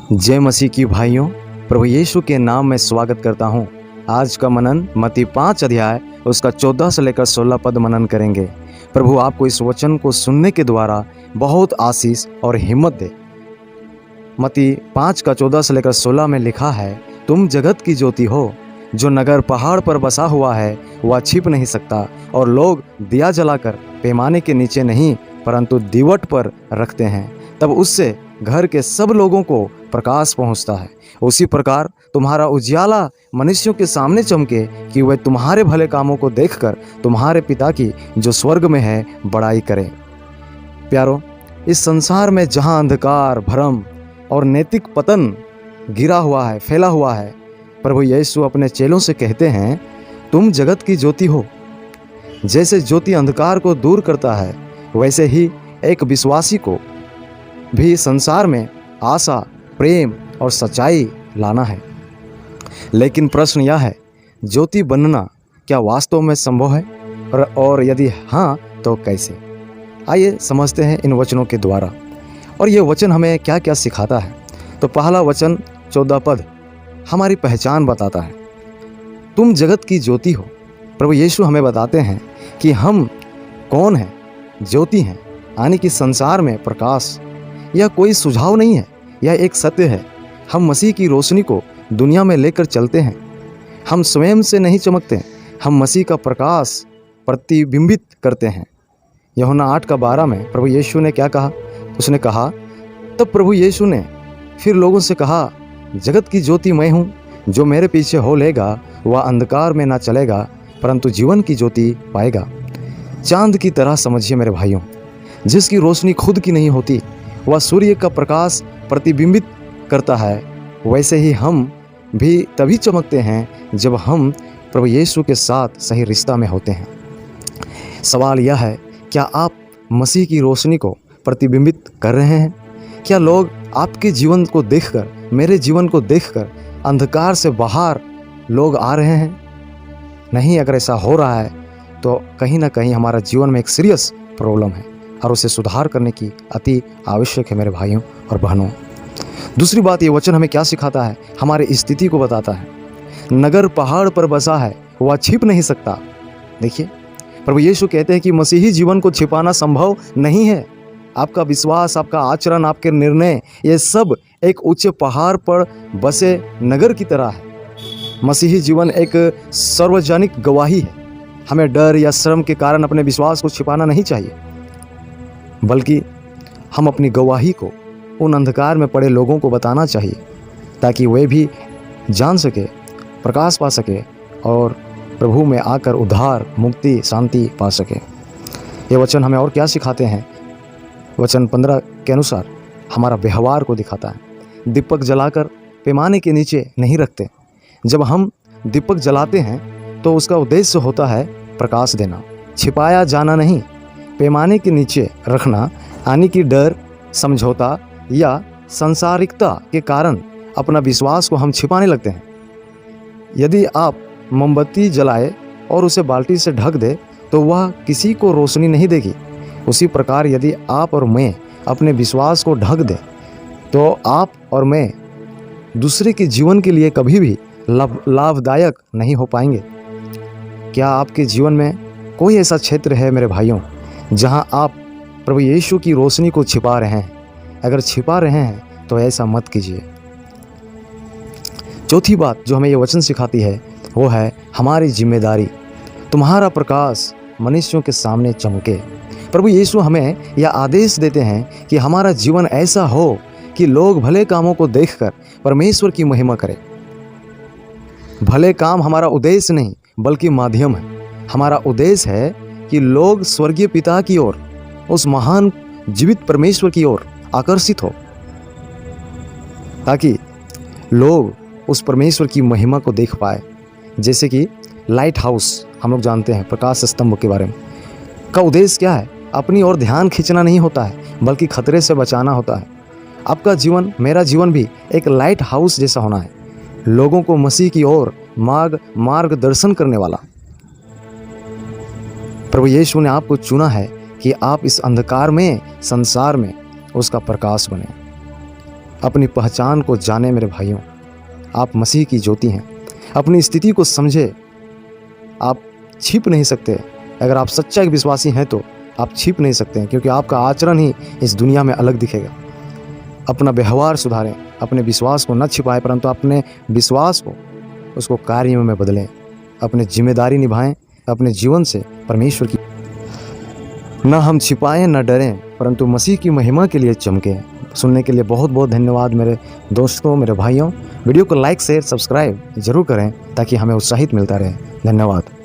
जय मसीह की भाइयों, प्रभु यीशु के नाम में स्वागत करता हूं। आज का मनन मत्ती 5 अध्याय उसका 14 से लेकर 16 पद मनन करेंगे। प्रभु आपको इस वचन को सुनने के द्वारा बहुत आशीष और हिम्मत दे। मत्ती 5 का 14 से लेकर 16 में लिखा है, तुम जगत की ज्योति हो। जो नगर पहाड़ पर बसा हुआ है वह छिप नहीं सकता, और लोग दिया जलाकर पैमाने के नीचे नहीं परंतु दीवट पर रखते हैं, तब उससे घर के सब लोगों को प्रकाश पहुंचता है। उसी प्रकार तुम्हारा उजियाला मनुष्यों के सामने चमके, कि वे तुम्हारे भले कामों को देखकर तुम्हारे पिता की जो स्वर्ग में है बड़ाई करें। प्यारो, इस संसार में जहां अंधकार, भ्रम और नैतिक पतन गिरा हुआ है, फैला हुआ है, प्रभु यीशु अपने चेलों से कहते हैं, तुम जगत की ज्योति हो। जैसे ज्योति अंधकार को दूर करता है, वैसे ही एक विश्वासी को भी संसार में आशा, प्रेम और सच्चाई लाना है। लेकिन प्रश्न यह है, ज्योति बनना क्या वास्तव में संभव है, और यदि हाँ तो कैसे? आइए समझते हैं इन वचनों के द्वारा, और ये वचन हमें क्या क्या सिखाता है। तो पहला वचन 14 पद हमारी पहचान बताता है, तुम जगत की ज्योति हो। प्रभु यीशु हमें बताते हैं कि हम कौन हैं, ज्योति हैं, यानी कि संसार में प्रकाश। यह कोई सुझाव नहीं है, यह एक सत्य है। हम मसीह की रोशनी को दुनिया में लेकर चलते हैं। हम स्वयं से नहीं चमकते, हम मसीह का प्रकाश प्रतिबिंबित करते हैं। यूहन्ना 8:12 में प्रभु यीशु ने क्या कहा? उसने कहा, तब प्रभु यीशु ने फिर लोगों से कहा, जगत की ज्योति मैं हूँ। जो मेरे पीछे हो लेगा वह अंधकार में ना चलेगा परंतु जीवन की ज्योति पाएगा। चांद की तरह समझिए मेरे भाइयों, जिसकी रोशनी खुद की नहीं होती, वह सूर्य का प्रकाश प्रतिबिंबित करता है। वैसे ही हम भी तभी चमकते हैं जब हम प्रभु यीशु के साथ सही रिश्ता में होते हैं। सवाल यह है, क्या आप मसीह की रोशनी को प्रतिबिंबित कर रहे हैं? क्या लोग आपके जीवन को देखकर, मेरे जीवन को देखकर अंधकार से बाहर लोग आ रहे हैं? नहीं, अगर ऐसा हो रहा है तो कहीं ना कहीं हमारा जीवन में एक सीरियस प्रॉब्लम है और उसे सुधार करने की अति आवश्यक है मेरे भाइयों और बहनों। दूसरी बात, ये वचन हमें क्या सिखाता है? हमारी स्थिति को बताता है। नगर पहाड़ पर बसा है वह छिप नहीं सकता। देखिए, प्रभु यीशु कहते हैं कि मसीही जीवन को छिपाना संभव नहीं है। आपका विश्वास, आपका आचरण, आपके निर्णय, ये सब एक ऊंचे पहाड़ पर बसे नगर की तरह है। मसीही जीवन एक सार्वजनिक गवाही है। हमें डर या शर्म के कारण अपने विश्वास को छिपाना नहीं चाहिए, बल्कि हम अपनी गवाही को उन अंधकार में पड़े लोगों को बताना चाहिए, ताकि वे भी जान सके, प्रकाश पा सके और प्रभु में आकर उद्धार, मुक्ति, शांति पा सके। ये वचन हमें और क्या सिखाते हैं? वचन 15 के अनुसार हमारा व्यवहार को दिखाता है। दीपक जलाकर पैमाने के नीचे नहीं रखते। जब हम दीपक जलाते हैं तो उसका उद्देश्य होता है प्रकाश देना, छिपाया जाना नहीं। पैमाने के नीचे रखना यानी कि डर, समझौता या सांसारिकता के कारण अपना विश्वास को हम छिपाने लगते हैं। यदि आप मोमबत्ती जलाए और उसे बाल्टी से ढक दे तो वह किसी को रोशनी नहीं देगी। उसी प्रकार यदि आप और मैं अपने विश्वास को ढक दें तो आप और मैं दूसरे के जीवन के लिए कभी भी लाभदायक नहीं हो पाएंगे। क्या आपके जीवन में कोई ऐसा क्षेत्र है मेरे भाइयों जहां आप प्रभु यीशु की रोशनी को छिपा रहे हैं? अगर छिपा रहे हैं तो ऐसा मत कीजिए। चौथी बात जो हमें ये वचन सिखाती है वो है हमारी जिम्मेदारी। तुम्हारा प्रकाश मनुष्यों के सामने चमके। प्रभु यीशु हमें यह आदेश देते हैं कि हमारा जीवन ऐसा हो कि लोग भले कामों को देखकर परमेश्वर की महिमा करें। भले काम हमारा उद्देश्य नहीं बल्कि माध्यम है। हमारा उद्देश्य है कि लोग स्वर्गीय पिता की ओर, उस महान जीवित परमेश्वर की ओर आकर्षित हो, ताकि लोग उस परमेश्वर की महिमा को देख पाए। जैसे कि लाइट हाउस, हम लोग जानते हैं प्रकाश स्तंभ के बारे में, का उद्देश्य क्या है? अपनी ओर ध्यान खींचना नहीं होता है बल्कि खतरे से बचाना होता है। आपका जीवन, मेरा जीवन भी एक लाइट हाउस जैसा होना है, लोगों को मसीह की ओर मार्गदर्शन करने वाला। प्रभु यीशु ने आपको चुना है कि आप इस अंधकार में, संसार में उसका प्रकाश बने। अपनी पहचान को जाने मेरे भाइयों, आप मसीह की ज्योति हैं। अपनी स्थिति को समझे, आप छिप नहीं सकते। अगर आप सच्चा एक विश्वासी हैं तो आप छिप नहीं सकते हैं, क्योंकि आपका आचरण ही इस दुनिया में अलग दिखेगा। अपना व्यवहार सुधारें, अपने विश्वास को न छिपाएं, परंतु अपने विश्वास को उसको कार्यों में बदलें। अपनी जिम्मेदारी निभाएं, अपने जीवन से परमेश्वर की न हम छिपाएं न डरें, परंतु मसीह की महिमा के लिए चमकें। सुनने के लिए बहुत बहुत धन्यवाद मेरे दोस्तों, मेरे भाइयों। वीडियो को लाइक शेयर सब्सक्राइब जरूर करें ताकि हमें उत्साहित मिलता रहे। धन्यवाद।